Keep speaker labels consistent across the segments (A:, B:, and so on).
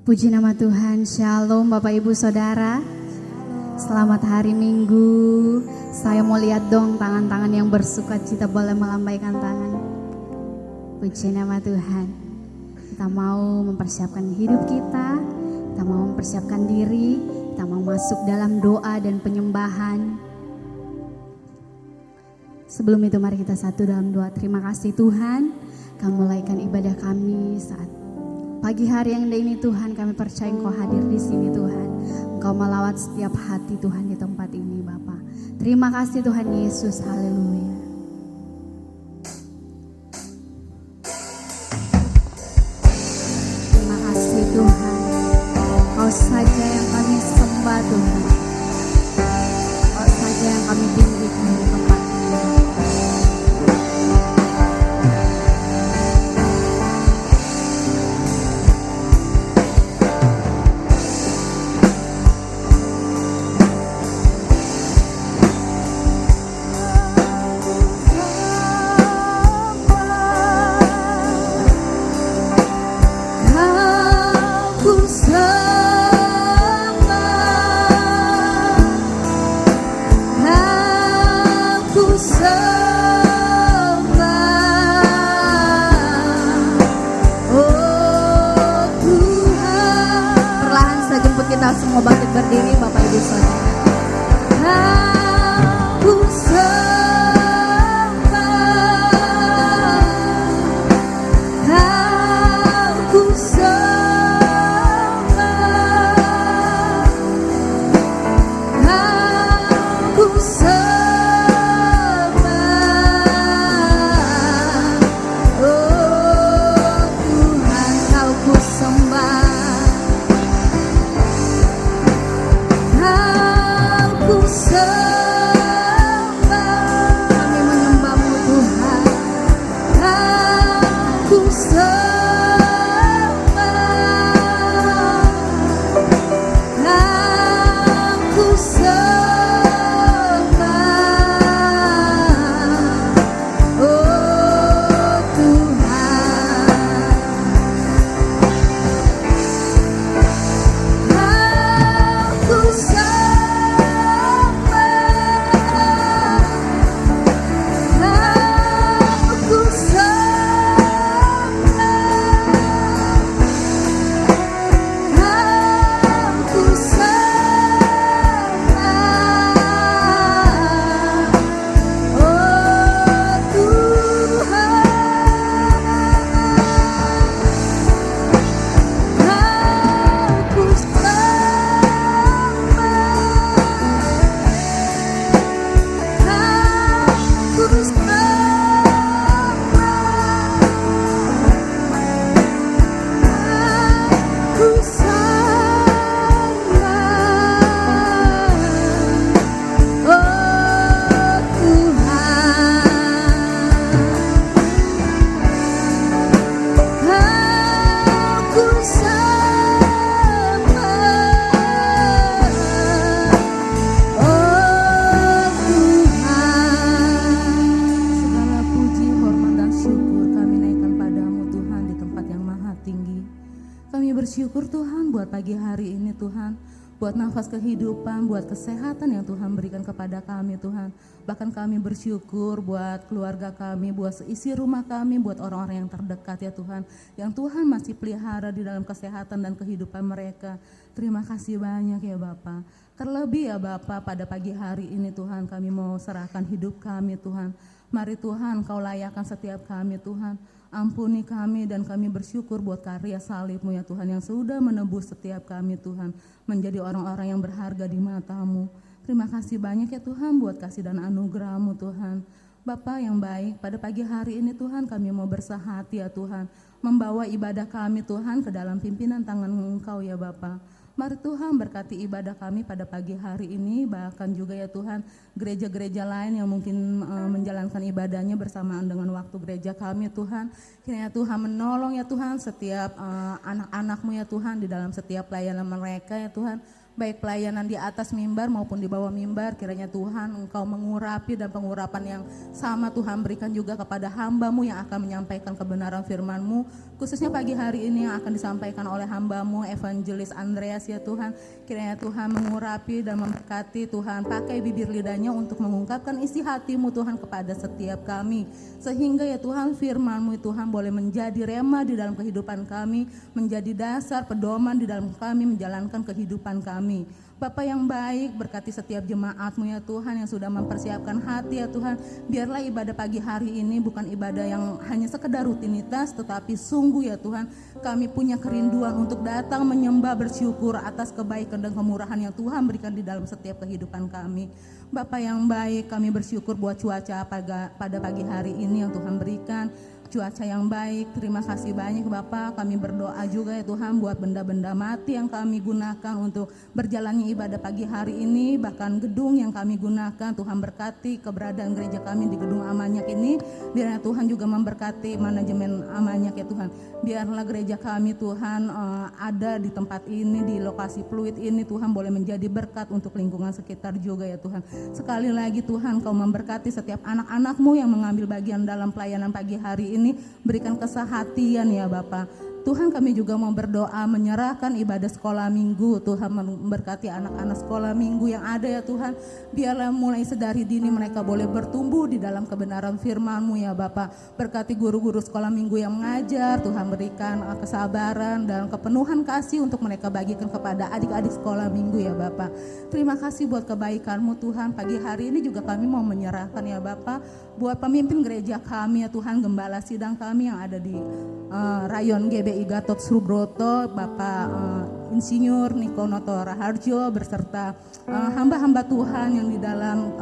A: Puji nama Tuhan, Shalom Bapak Ibu Saudara. Selamat hari Minggu. Saya mau lihat dong tangan-tangan yang bersuka cita, boleh melambaikan tangan. Puji nama Tuhan. Kita mau mempersiapkan hidup kita mau mempersiapkan diri, kita mau masuk dalam doa dan penyembahan. Sebelum itu mari kita satu dalam doa. Terima kasih Tuhan, kami mulaikan ibadah kami saat pagi hari yang indah ini Tuhan. Kami percaya Engkau hadir di sini Tuhan. Engkau melawat setiap hati Tuhan di tempat ini Bapa. Terima kasih Tuhan Yesus, haleluya. Terima kasih Tuhan, Kau saja yang kami sembah Tuhan. Kau saja yang kami tinggikan di tempat ini. Semua bangkit berdiri Bapak Ibu Saudara. Aku sembah, aku sembah, aku sembah. Oh Tuhan, Kau ku sembah. Kami menyembah-Mu Tuhan. Aku sembah, aku sembah. Oh Tuhan, aku
B: bersyukur Tuhan buat pagi hari ini Tuhan, buat nafas kehidupan, buat kesehatan yang Tuhan berikan kepada kami Tuhan. Bahkan kami bersyukur buat keluarga kami, buat seisi rumah kami, buat orang-orang yang terdekat ya Tuhan, yang Tuhan masih pelihara di dalam kesehatan dan kehidupan mereka. Terima kasih banyak ya Bapa. Terlebih ya Bapa, pada pagi hari ini Tuhan kami mau serahkan hidup kami Tuhan. Mari Tuhan Kau layakkan setiap kami Tuhan. Ampuni kami dan kami bersyukur buat karya salib-Mu ya Tuhan yang sudah menebus setiap kami Tuhan menjadi orang-orang yang berharga di mata-Mu. Terima kasih banyak ya Tuhan buat kasih dan anugerah-Mu Tuhan. Bapa yang baik, pada pagi hari ini Tuhan kami mau bersahati ya Tuhan, membawa ibadah kami Tuhan ke dalam pimpinan tangan Engkau ya Bapa. Mari Tuhan berkati ibadah kami pada pagi hari ini, bahkan juga ya Tuhan gereja-gereja lain yang mungkin menjalankan ibadahnya bersamaan dengan waktu gereja kami Tuhan. Kiranya Tuhan menolong ya Tuhan setiap anak-anak-Mu ya Tuhan di dalam setiap pelayanan mereka ya Tuhan. baik pelayanan di atas mimbar maupun di bawah mimbar. Kiranya Tuhan Engkau mengurapi, dan pengurapan yang sama Tuhan berikan juga kepada hamba-Mu yang akan menyampaikan kebenaran firman-Mu, khususnya pagi hari ini yang akan disampaikan oleh hamba-Mu Evangelis Andreas ya Tuhan. Kiranya Tuhan mengurapi dan memberkati Tuhan, pakai bibir lidahnya untuk mengungkapkan isi hati-Mu Tuhan kepada setiap kami, sehingga ya Tuhan firman-Mu Tuhan boleh menjadi rema di dalam kehidupan kami, menjadi dasar pedoman di dalam kami menjalankan kehidupan kami. Bapa yang baik, berkati setiap jemaat-Mu ya Tuhan yang sudah mempersiapkan hati ya Tuhan. Biarlah ibadah pagi hari ini bukan ibadah yang hanya sekedar rutinitas, tetapi sungguh ya Tuhan kami punya kerinduan untuk datang menyembah, bersyukur atas kebaikan dan kemurahan yang Tuhan berikan di dalam setiap kehidupan kami. Bapa yang baik, kami bersyukur buat cuaca pada pagi hari ini yang Tuhan berikan, cuaca yang baik. Terima kasih banyak Bapak. Kami berdoa juga ya Tuhan buat benda-benda mati yang kami gunakan untuk berjalannya ibadah pagi hari ini, bahkan gedung yang kami gunakan. Tuhan berkati keberadaan gereja kami di gedung Amanyak ini. Biarlah Tuhan juga memberkati manajemen Amanyak ya Tuhan. Biarlah gereja kami Tuhan ada di tempat ini, di lokasi fluid ini, Tuhan boleh menjadi berkat untuk lingkungan sekitar juga ya Tuhan. Sekali lagi Tuhan Kau memberkati setiap anak-anak-Mu yang mengambil bagian dalam pelayanan pagi hari ini. Berikan kesehatan ya Bapa. Tuhan kami juga mau berdoa menyerahkan ibadah sekolah minggu. Tuhan memberkati anak-anak sekolah minggu yang ada ya Tuhan. Biarlah mulai sedari dini mereka boleh bertumbuh di dalam kebenaran firman-Mu ya Bapa. Berkati guru-guru sekolah minggu yang mengajar. Tuhan berikan kesabaran dan kepenuhan kasih untuk mereka bagikan kepada adik-adik sekolah minggu ya Bapa. Terima kasih buat kebaikan-Mu Tuhan. Pagi hari ini juga kami mau menyerahkan ya Bapa buat pemimpin gereja kami ya Tuhan, gembala sidang kami yang ada di Rayon GBI Gatot Subroto, Bapak Insinyur Nikonoto Raharjo beserta hamba-hamba Tuhan yang di dalam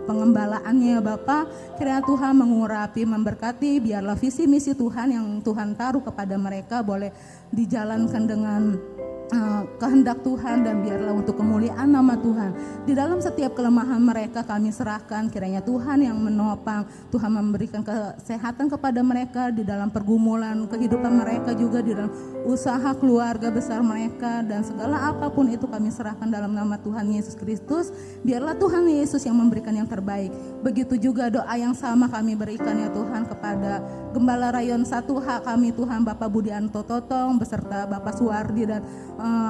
B: pengembalaannya ya Bapak. Kiranya Tuhan mengurapi, memberkati, biarlah visi misi Tuhan yang Tuhan taruh kepada mereka boleh dijalankan dengan kehendak Tuhan, dan biarlah untuk kemuliaan nama Tuhan. Di dalam setiap kelemahan mereka kami serahkan, kiranya Tuhan yang menopang, Tuhan memberikan kesehatan kepada mereka di dalam pergumulan kehidupan mereka, juga di dalam usaha keluarga besar mereka, dan segala apapun itu kami serahkan dalam nama Tuhan Yesus Kristus. Biarlah Tuhan Yesus yang memberikan yang terbaik. Begitu juga doa yang sama kami berikan ya Tuhan kepada Gembala Rayon 1H kami Tuhan, Bapak Budianto Totong beserta Bapak Suwardi, dan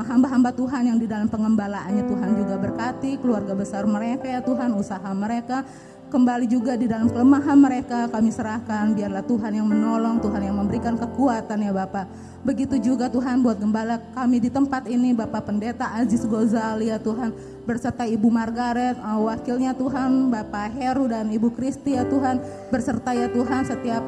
B: hamba-hamba Tuhan yang di dalam pengembalaannya. Tuhan juga berkati keluarga besar mereka ya Tuhan, usaha mereka. Kembali juga di dalam kelemahan mereka kami serahkan, biarlah Tuhan yang menolong, Tuhan yang memberikan kekuatan ya Bapak. Begitu juga Tuhan buat gembala kami di tempat ini, Bapak Pendeta Aziz Gozali ya Tuhan, berserta Ibu Margaret, wakilnya Tuhan, Bapak Heru dan Ibu Kristi ya Tuhan, berserta ya Tuhan setiap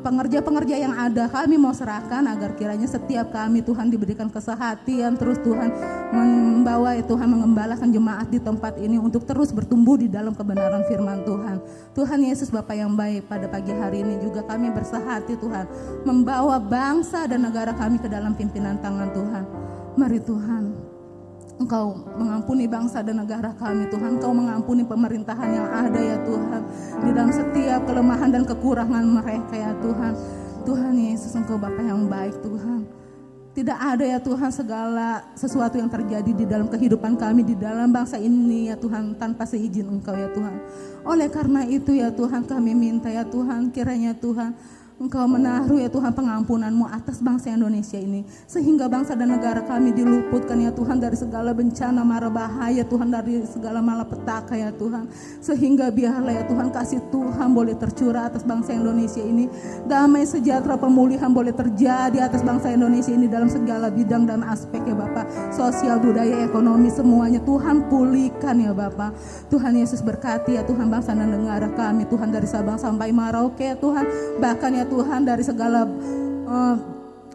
B: pengerja-pengerja yang ada, kami mau serahkan agar kiranya setiap kami Tuhan diberikan kesehatan, terus Tuhan membawa ya Tuhan, mengembalakan jemaat di tempat ini untuk terus bertumbuh di dalam kebenaran firman Tuhan. Tuhan Yesus Bapa yang baik, pada pagi hari ini juga kami bersehati Tuhan, membawa bangsa dan negara kami ke dalam pimpinan tangan Tuhan. Mari Tuhan Engkau mengampuni bangsa dan negara kami Tuhan. Engkau mengampuni pemerintahan yang ada ya Tuhan, di dalam setiap kelemahan dan kekurangan mereka ya Tuhan. Tuhan Yesus, Engkau Bapa yang baik Tuhan. Tidak ada ya Tuhan segala sesuatu yang terjadi di dalam kehidupan kami, di dalam bangsa ini ya Tuhan, tanpa seizin Engkau ya Tuhan. Oleh karena itu ya Tuhan, kami minta ya Tuhan, kiranya Tuhan Engkau menaruh ya Tuhan pengampunan-Mu atas bangsa Indonesia ini, sehingga bangsa dan negara kami diluputkan ya Tuhan dari segala bencana mara bahaya Tuhan, dari segala malapetaka ya Tuhan, sehingga biarlah ya Tuhan kasih Tuhan boleh tercurah atas bangsa Indonesia ini, damai sejahtera pemulihan boleh terjadi atas bangsa Indonesia ini dalam segala bidang dan aspek ya Bapak, sosial, budaya, ekonomi, semuanya Tuhan pulihkan ya Bapak. Tuhan Yesus berkati ya Tuhan bangsa dan negara kami Tuhan, dari Sabang sampai Merauke ya Tuhan, bahkan ya Tuhan dari segala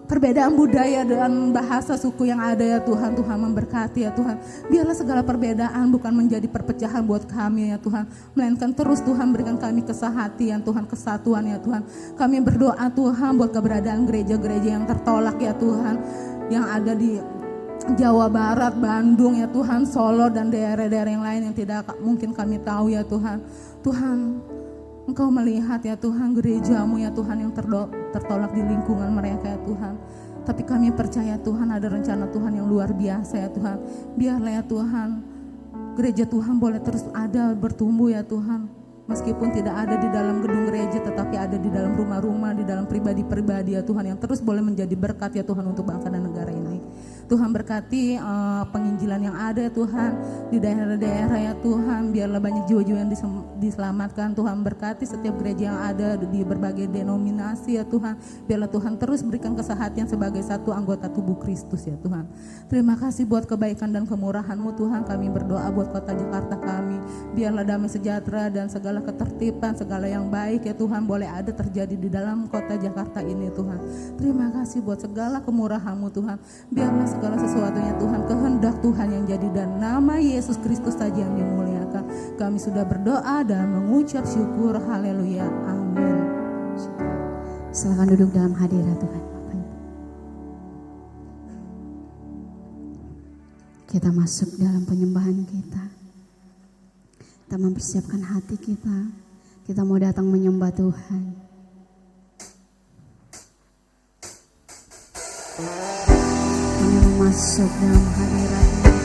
B: perbedaan budaya dan bahasa suku yang ada ya Tuhan. Tuhan memberkati ya Tuhan, biarlah segala perbedaan bukan menjadi perpecahan buat kami ya Tuhan, melainkan terus Tuhan berikan kami kesehatan Tuhan, kesatuan ya Tuhan. Kami berdoa Tuhan buat keberadaan gereja-gereja yang tertolak ya Tuhan, yang ada di Jawa Barat, Bandung ya Tuhan, Solo dan daerah-daerah yang lain yang tidak mungkin kami tahu ya Tuhan. Tuhan Engkau melihat ya Tuhan gereja-Mu ya Tuhan yang tertolak di lingkungan mereka ya Tuhan. Tapi kami percaya Tuhan ada rencana Tuhan yang luar biasa ya Tuhan. Biarlah ya Tuhan, gereja Tuhan boleh terus ada, bertumbuh ya Tuhan. Meskipun tidak ada di dalam gedung gereja, tetapi ada di dalam rumah-rumah, di dalam pribadi-pribadi ya Tuhan, yang terus boleh menjadi berkat ya Tuhan untuk bangsa dan negara ini. Tuhan berkati penginjilan yang ada ya Tuhan di daerah-daerah ya Tuhan. Biarlah banyak jiwa-jiwa yang diselamatkan. Tuhan berkati setiap gereja yang ada di berbagai denominasi ya Tuhan. Biarlah Tuhan terus berikan kesehatan sebagai satu anggota tubuh Kristus ya Tuhan. Terima kasih buat kebaikan dan kemurahan-Mu Tuhan. Kami berdoa buat kota Jakarta kami. Biarlah damai sejahtera dan segala ketertiban, segala yang baik ya Tuhan boleh ada terjadi di dalam kota Jakarta ini Tuhan. Terima kasih buat segala kemurahan-Mu Tuhan. Biarlah segala sesuatunya Tuhan, kehendak Tuhan yang jadi, dan nama Yesus Kristus saja yang dimuliakan. Kami sudah berdoa dan mengucap syukur. Haleluya, amin.
A: Silakan duduk dalam hadirat Tuhan. Kita masuk dalam penyembahan kita. Kita mempersiapkan hati kita. Kita mau datang menyembah Tuhan. Kami mau masuk dalam hadirat Tuhan.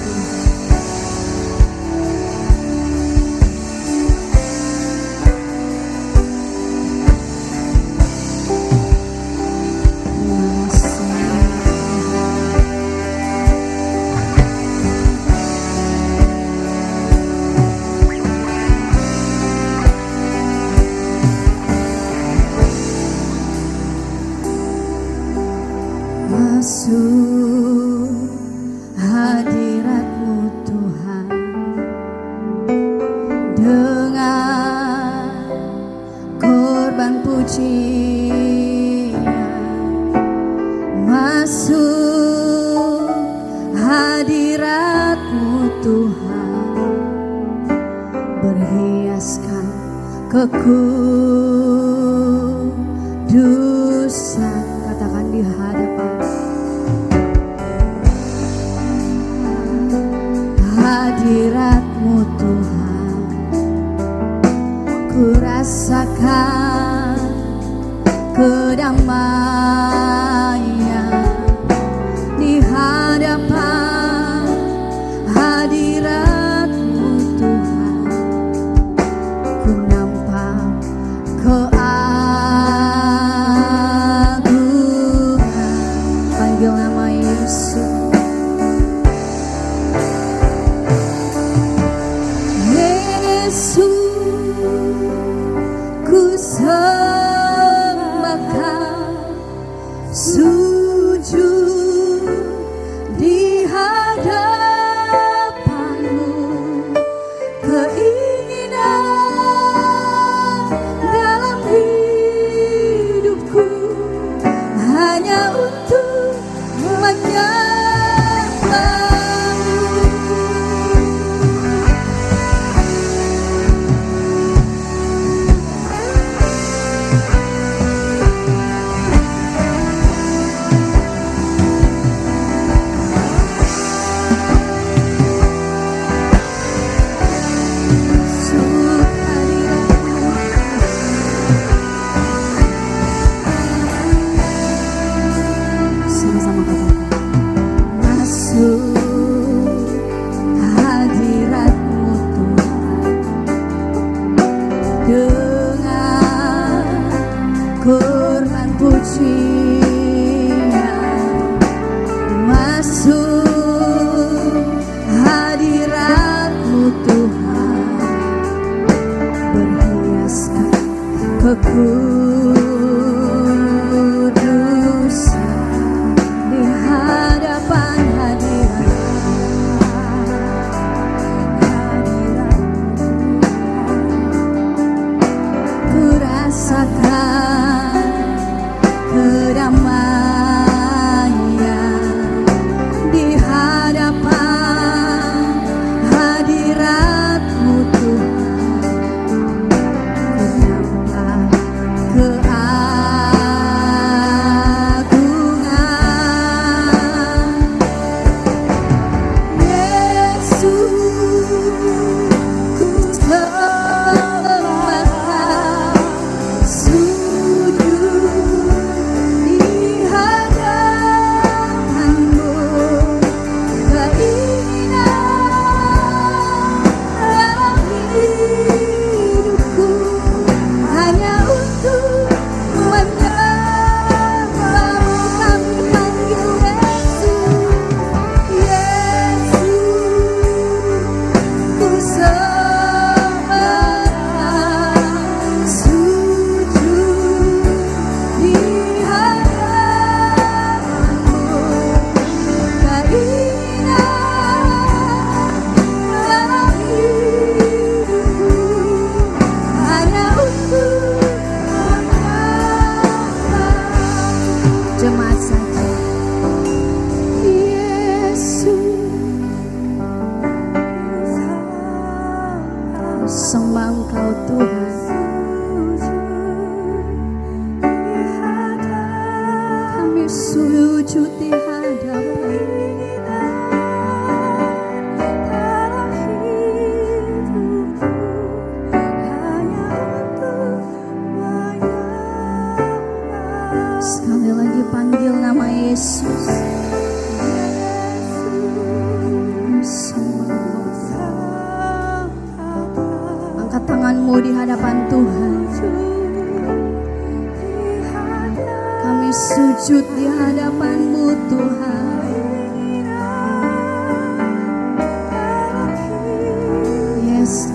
A: Masuk hadirat-Mu Tuhan dengan korban pujian. Masuk hadirat-Mu Tuhan berhiaskan kekudusan. Katakan di hadapan hadirat-Mu Tuhan, ku rasakan kedamaian di hadapan hadirat-Mu Tuhan. Ku nampak keagungan. Panggil nama Yesus. Ku sembahkan, sujud di hadapan-Mu. Keinginan dalam hidupku hanya untuk menyembah. Kekudusan di hadapan hadirat-Mu, ku rasakan kedamaian di sujud di hadapan-Mu Tuhan. Yes,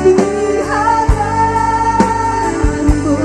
C: Di hadapan-Mu,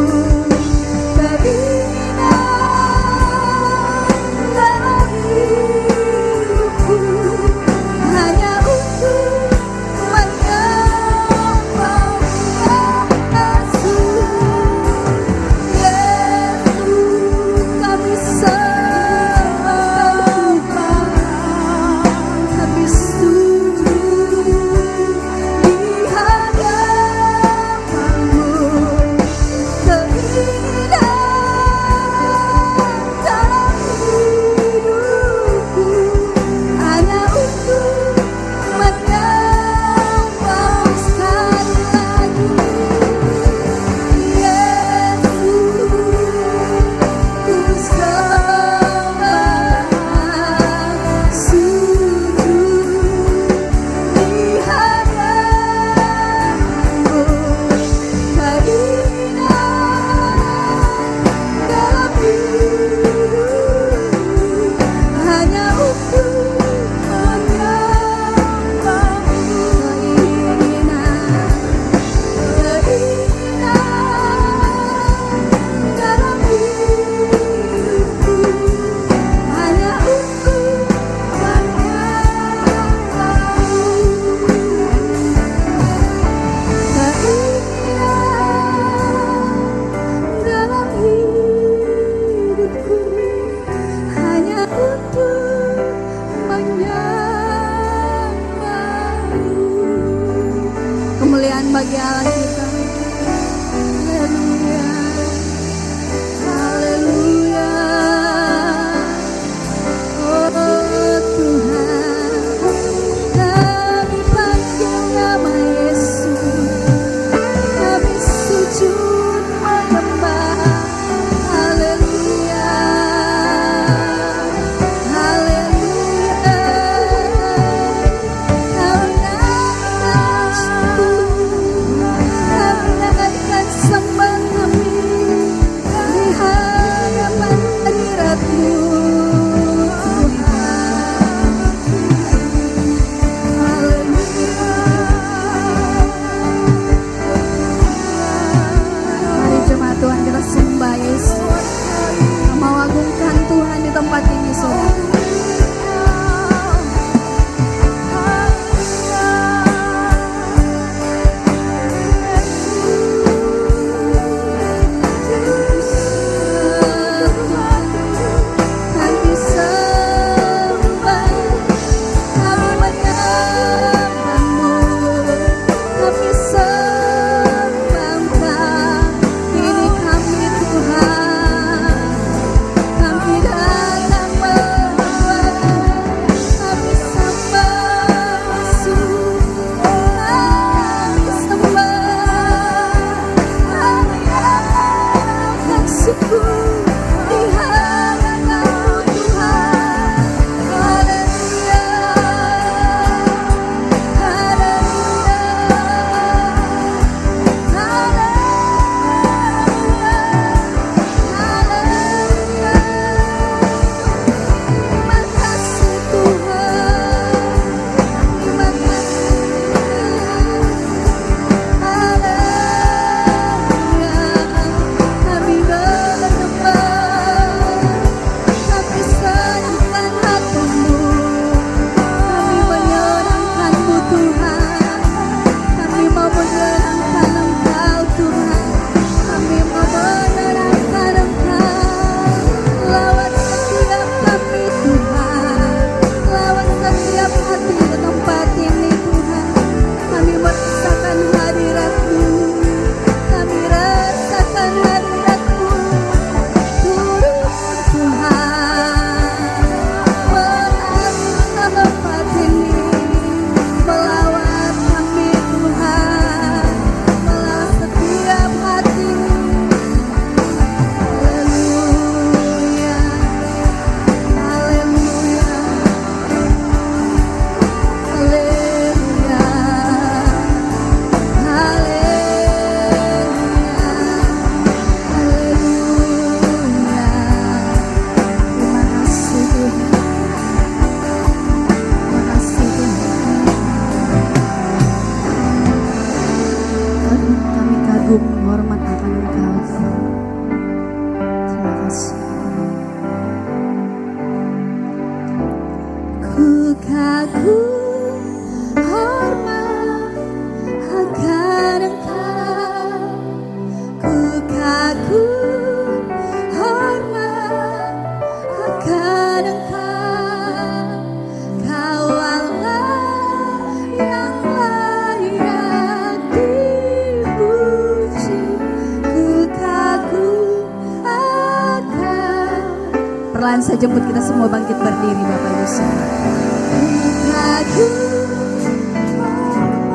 A: perlahan saya jemput kita semua bangkit berdiri Bapak Ibu Saudara.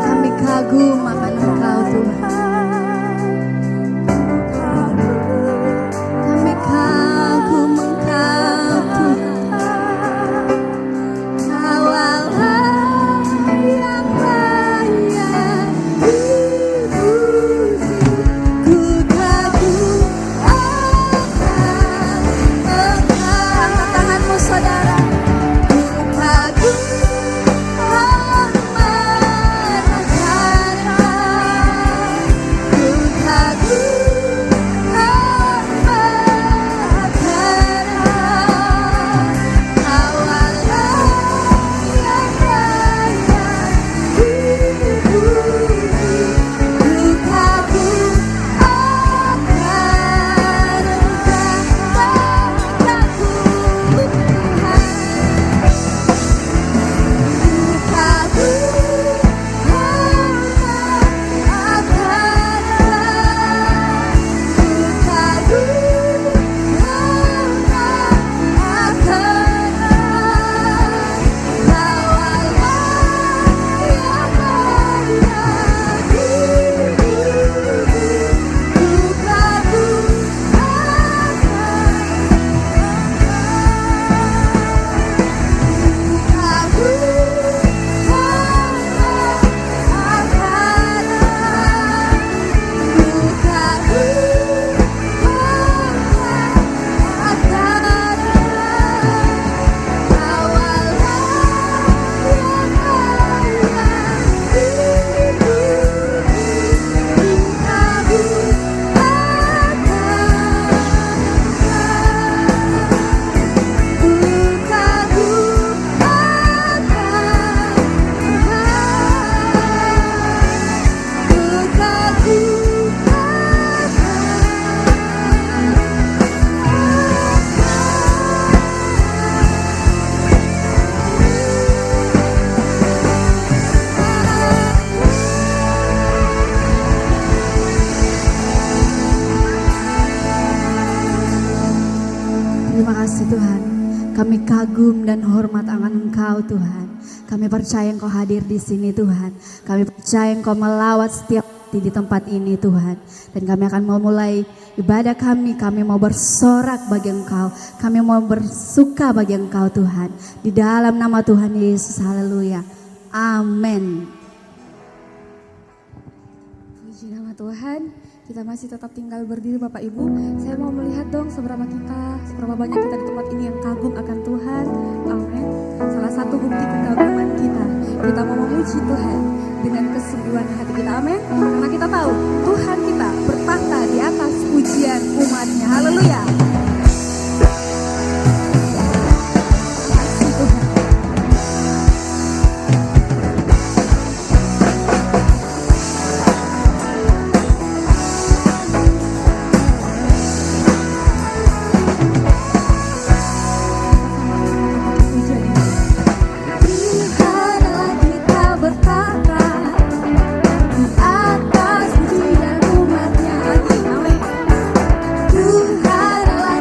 A: Kami kagum akan Engkau Tuhan. Kami kagum Engkau Tuhan. Kau Allah yang layak dipuji. Ku kagum akan Engkau. Angkat tanganmu saudara. Ku kagum hormat akan Ku kagum hormat akan Kau Allah yang layak dipuji. Ku kagum akan Terima kasih Tuhan. Kami kagum dan hormat akan Engkau Tuhan. Kami percaya Engkau hadir di sini Tuhan. Kami percaya Engkau melawat setiap hati di tempat ini Tuhan. Dan kami akan memulai ibadah kami. Kami mau bersorak bagi Engkau. Kami mau bersuka bagi Engkau Tuhan. Di dalam nama Tuhan Yesus. Haleluya. Amin.
C: Puji nama Tuhan. Kita masih tetap tinggal berdiri Bapak Ibu. Saya mau melihat dong seberapa banyak kita di tempat ini yang kagum akan Tuhan. Amin. Salah satu bukti kekaguman kita mau memuji Tuhan dengan kesungguhan hati kita. Amin. Karena kita tahu Tuhan kita bertahta di atas pujian umatnya. Haleluya. Kasih Tuhan. Tuhan adalah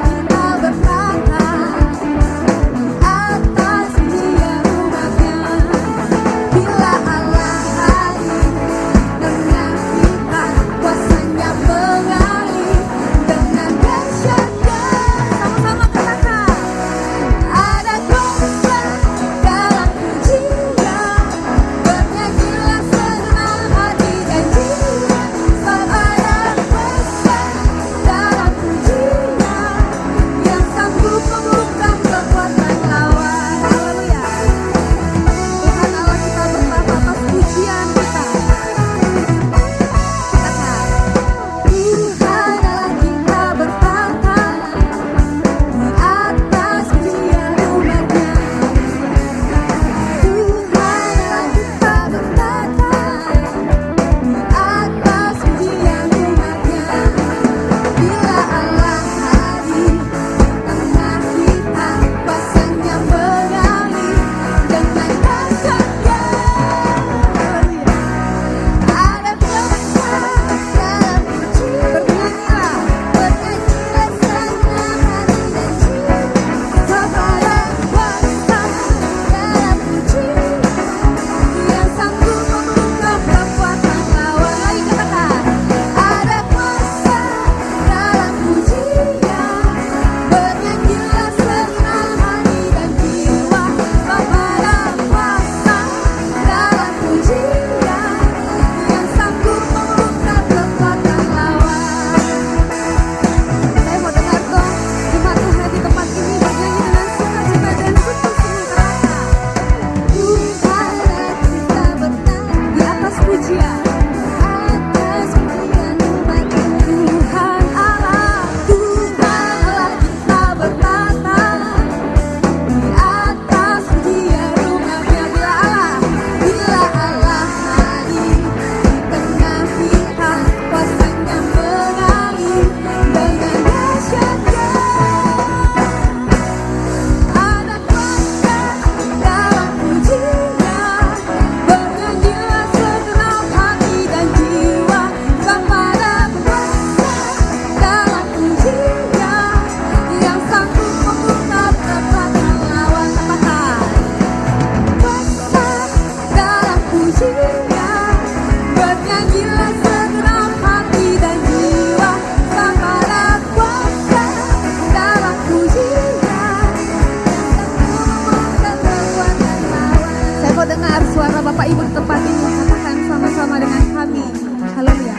C: Bapak Ibu di tempat ini, katakan sama-sama dengan kami. Haleluya.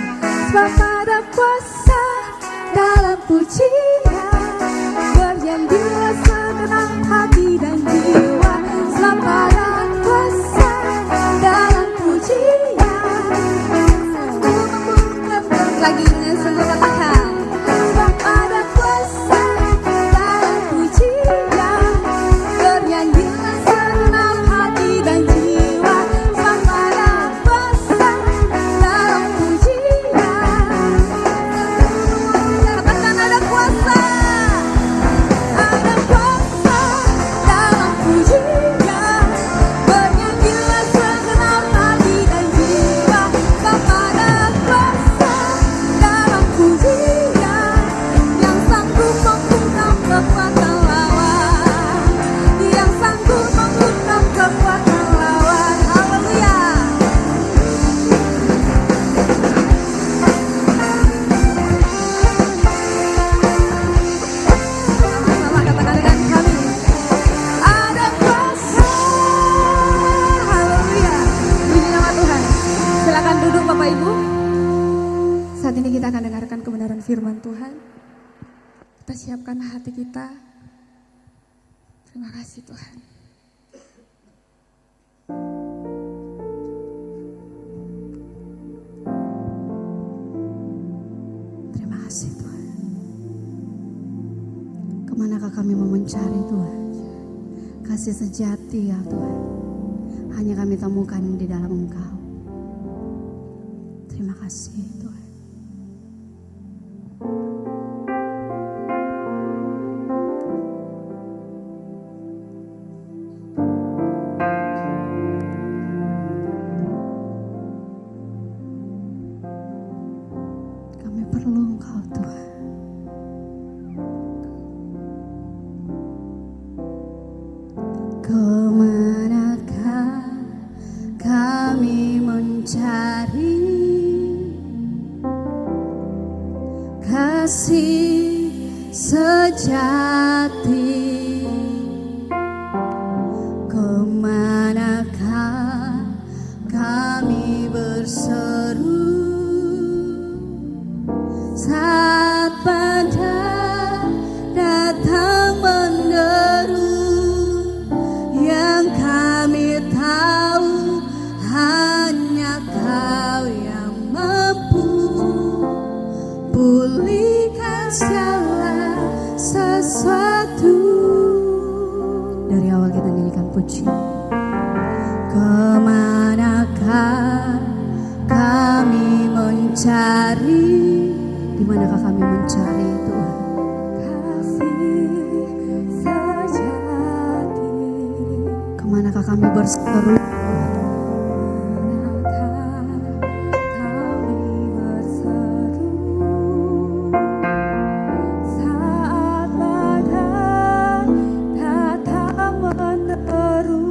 C: Sebab ada kuasa dalam pujian, bernyanyilah segenap hati dan jiwa. Sebab ada kuasa dalam pujian, lagi dengan sungguh katakan. Sebab ada kuasa dalam pujian, bernyanyilah segenap hati dan jiwa. Sebab ada kuasa dalam pujian. Katakan ada kuasa. Ada kuasa dalam pujian, bernyanyilah segenap hati dan jiwa. Sebab ada kuasa dalam pujian, yang sanggup membungkam kekuatan lawan, yang sanggup membungkam kekuatan lawan. Haleluya. Sama-sama katakan dengan kami. Ada kuasa. Haleluya. Puji nama Tuhan. Silakan duduk Bapak Ibu. Saat ini kita akan dengarkan kebenaran firman Tuhan. Kita siapkan hati kita. Terima kasih Tuhan.
A: Terima kasih Tuhan. Kemanakah kami mau mencari Tuhan? Kasih sejati ya Tuhan, hanya kami temukan di dalam Engkau. Terima kasih Tuhan. Kami perlu Engkau Tuhan. Kemanakah kami mencari kasih sejati? Kemanakah kami berseru saat badai datang menderu? Yang kami tahu hanya Kau yang mampu pulihkan segala sesuatu. Dari awal kita nyanyikan puji. Kemanakah kami mencari? Di manakah kami mencari Tuhan?
C: Kasih sejati.
A: Kemanakah kami berseru?
C: Manakah kami berseru saat badai datang meneru?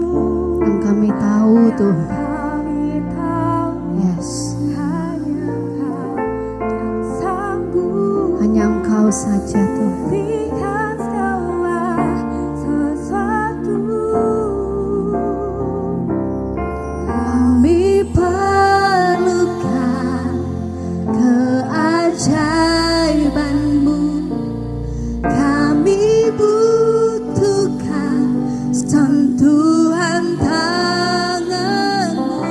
A: Yang kami tahu Tuhan.
C: Kami tahu
A: Yes,
C: hanya Kau yang sanggup
A: hanya Engkau saja Tuhan.
C: berikan segala sesuatu.
A: Kami perlukan keajaiban-Mu. Kami butuhkan sentuhan tangan-Mu.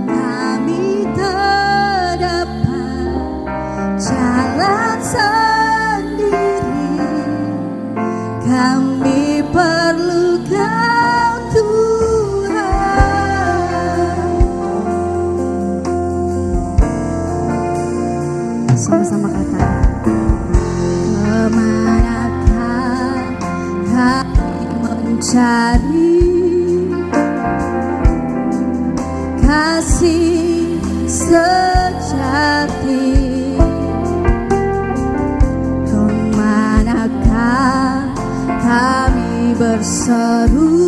A: Kami tak dapat jalan sendiri. Kami perlu Kau Tuhan. Sama-sama kata. Kemanakah kami mencari kasih sejati? Kemanakah kami berseru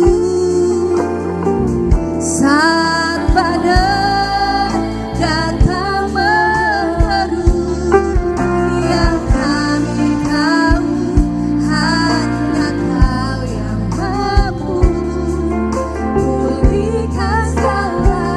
A: saat badai datang meneru? Yang kami tahu hanya Kau yang mampu pulihkan segala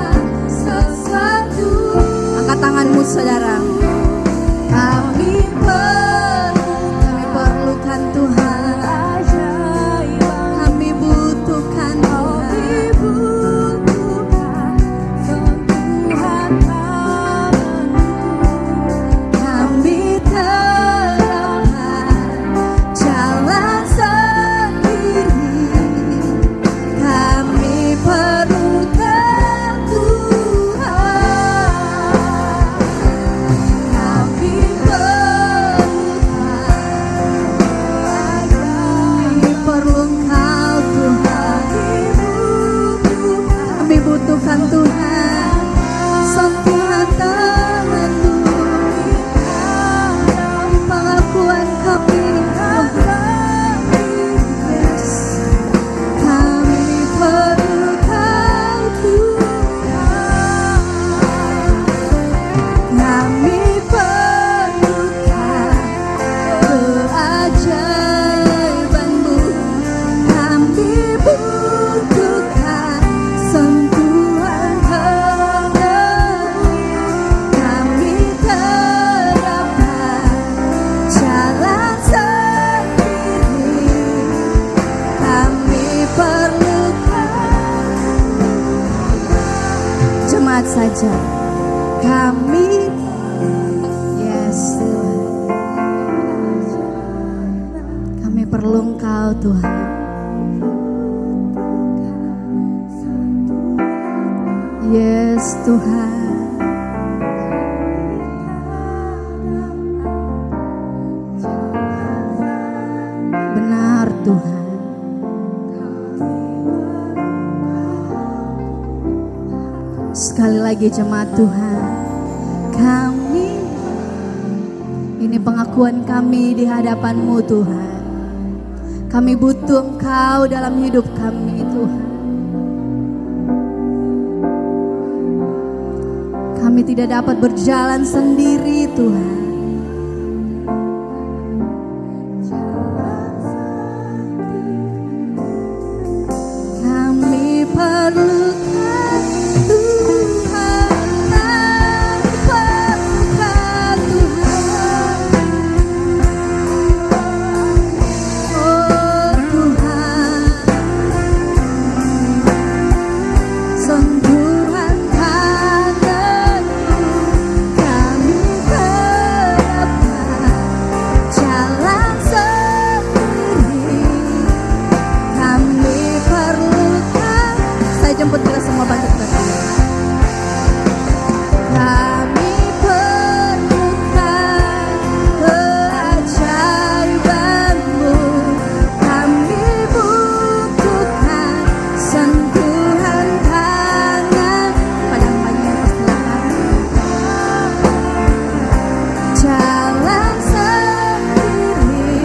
A: angkat saja. Kami, yes Tuhan, kami perlu Engkau Tuhan. Yes Tuhan. Benar Tuhan. Sekali lagi jemaat Tuhan, kami, ini pengakuan kami di hadapan-Mu Tuhan. Kami butuh Engkau dalam hidup kami Tuhan. Kami tidak dapat berjalan sendiri Tuhan. Kami perlukan Tuhan, kami perlukan Tuhan. Oh Tuhan, sentuhan tangan-Mu, kami berdapat jalan sendiri. Kami perlukan, saya jemput kita semua bangkit berdiri. Kami perlukan keajaiban-Mu, kami butuhkan sentuhan tangan. Padang banyak persilakan. Jalan sendiri,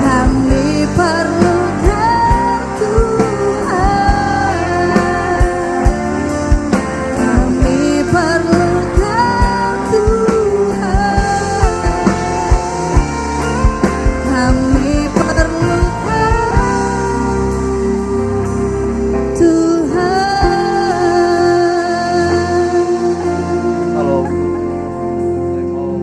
A: kami perlukan Tuhan. Kami perlukan Tuhan. Kami perlukan Tuhan.
D: Halo, saya mau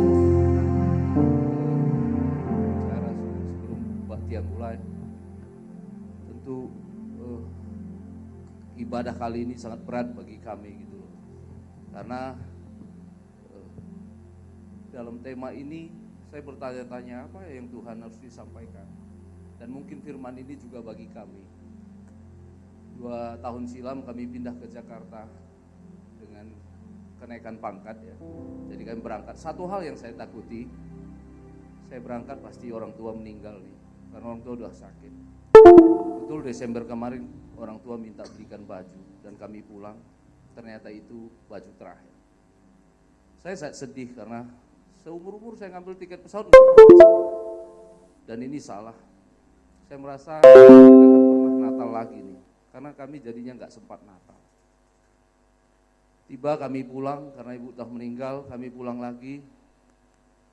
D: bicara sebelum kebaktian mulai. Tentu ibadah kali ini sangat berat bagi kami gitu loh. Karena dalam tema ini saya bertanya-tanya apa yang Tuhan harus disampaikan. Dan mungkin firman ini juga bagi kami. 2 tahun silam kami pindah ke Jakarta dengan kenaikan pangkat ya. Jadi kami berangkat. Satu hal yang saya takuti, saya berangkat pasti orang tua meninggal nih, karena orang tua udah sakit. Betul Desember kemarin orang tua minta belikan baju dan kami pulang, ternyata itu baju terakhir. Saya sangat sedih karena seumur-umur saya ngambil tiket pesawat dan ini salah. Saya merasa tidak akan pernah Natal lagi nih, karena kami jadinya nggak sempat Natal. Tiba kami pulang karena ibu telah meninggal, kami pulang lagi.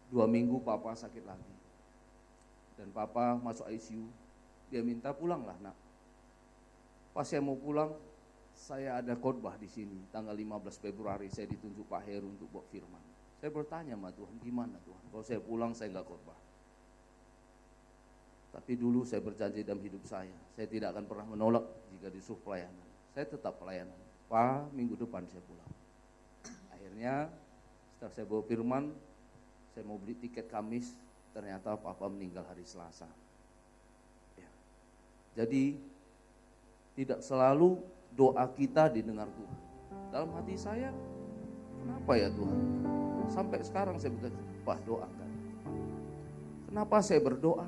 D: 2 minggu papa sakit lagi. Dan papa masuk ICU, dia minta pulanglah nak. Pas saya mau pulang, saya ada khotbah di sini, tanggal 15 Februari saya ditunjuk Pak Heru untuk bawa firman. Saya bertanya sama Tuhan, gimana Tuhan, kalau saya pulang saya nggak khotbah. Tapi dulu saya berjanji dalam hidup saya tidak akan pernah menolak jika disuruh pelayanan. Saya tetap pelayanan. Pak, minggu depan saya pulang. Akhirnya setelah saya bawa firman, saya mau beli tiket Kamis, ternyata papa meninggal hari Selasa. Ya. Jadi tidak selalu doa kita didengar Tuhan. Dalam hati saya, kenapa ya Tuhan? Sampai sekarang saya berkata, Pak doakan. Kenapa saya berdoa?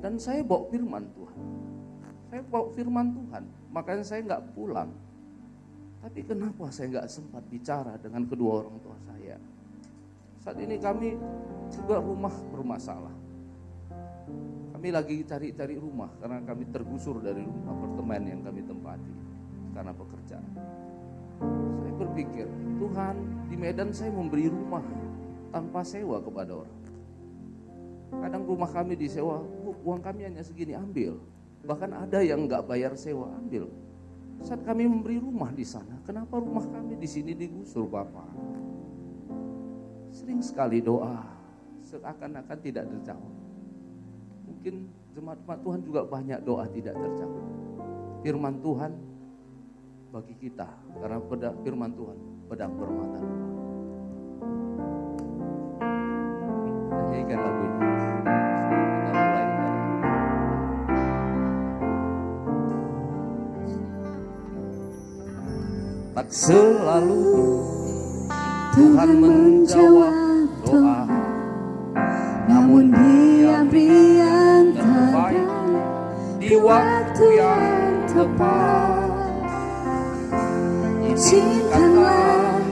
D: Dan saya bawa firman Tuhan. Saya bawa firman Tuhan, makanya saya nggak pulang. Tapi kenapa saya nggak sempat bicara dengan kedua orang tua saya? Saat ini kami juga rumah bermasalah. Kami lagi cari-cari rumah karena kami tergusur dari rumah apartemen yang kami tempati karena pekerjaan. Saya berpikir, Tuhan di Medan saya memberi rumah tanpa sewa kepada orang. Kadang rumah kami disewa, uang kami hanya segini, ambil. Bahkan ada yang nggak bayar sewa, ambil. Saat kami memberi rumah di sana, kenapa rumah kami di sini digusur Bapak? Sering sekali doa, seakan-akan tidak terjawab. Mungkin jemaat Tuhan juga banyak doa tidak terjawab. Firman Tuhan bagi kita, karena firman Tuhan pedang bermata dua. Kita nyanyikan lagu ini. Kita mulai ibadah. Tak selalu Tuhan menjawab doa, namun Dia beri yang terbaik di waktu yang tepat. Izinkanlah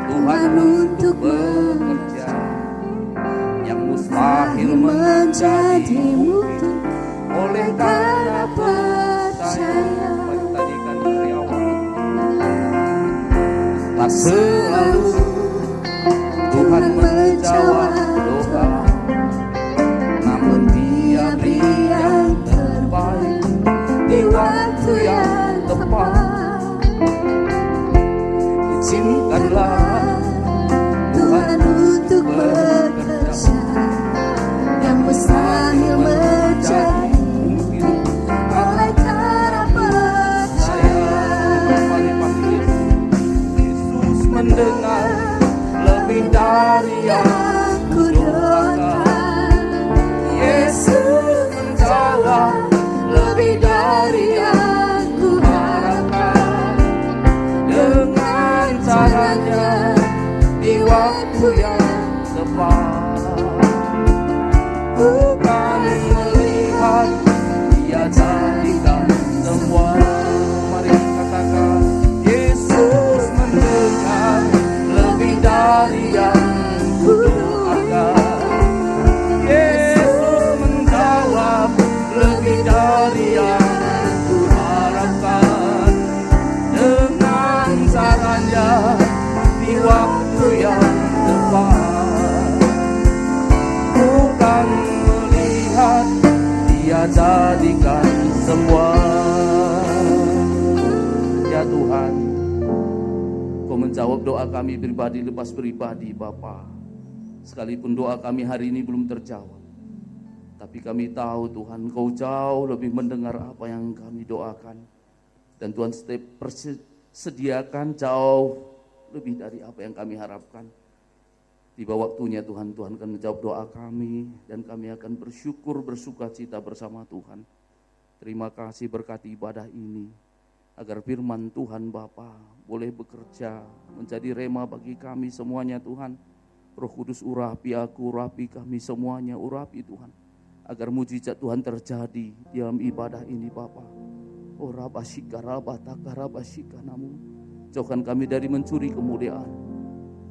D: Tuhan untuk bekerja, yang mustahil menjadi mungkin oleh karena percaya. Mari tadikan dari awal. Tak selalu Tuhan menjawab doa, namun Dia beri yang terbaik di waktu yang tepat. Izinkanlah Tuhan untuk bekerja, yang mustahil menjadi mungkin oleh karena percaya. Mari panggil Yesus mendengar lebih dari yang kudoakan. Yesus menjawab lebih dari yang kuharapkan. Dengan caranya di waktu yang tepat. Bukan melihat Dia jadikan semua. Mari katakan, Yesus mendengar lebih dari yang kudoakan. Yesus menjawab lebih dari yang kuharapkan. Dengan caranya di waktu yang tepat. Bukan melihat Dia jadikan semua. Ya Tuhan, Kau menjawab doa kami pribadi lepas pribadi Bapa. Sekalipun doa kami hari ini belum terjawab, tapi kami tahu Tuhan Kau jauh lebih mendengar apa yang kami doakan. Dan Tuhan setiap sediakan jauh lebih dari apa yang kami harapkan. Tiba waktunya Tuhan akan menjawab doa kami, dan kami akan bersyukur bersuka cita bersama Tuhan. Terima kasih berkati ibadah ini, agar firman Tuhan Bapa boleh bekerja menjadi rema bagi kami semuanya Tuhan. Roh Kudus urapi aku, urapi kami semuanya, urapi Tuhan, agar mujizat Tuhan terjadi di dalam ibadah ini Bapa. Oh rabasika rabataka rabasika namu. Jauhkan kami dari mencuri kemuliaan,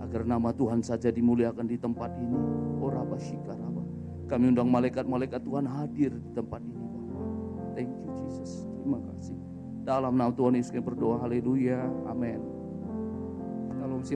D: agar nama Tuhan saja dimuliakan di tempat ini. Oh rabasika raba. Kami undang malaikat-malaikat Tuhan hadir di tempat ini Bapa. Thank you Jesus. Terima kasih. Dalam nama Tuhan Yesus kami berdoa. Haleluya. Amin.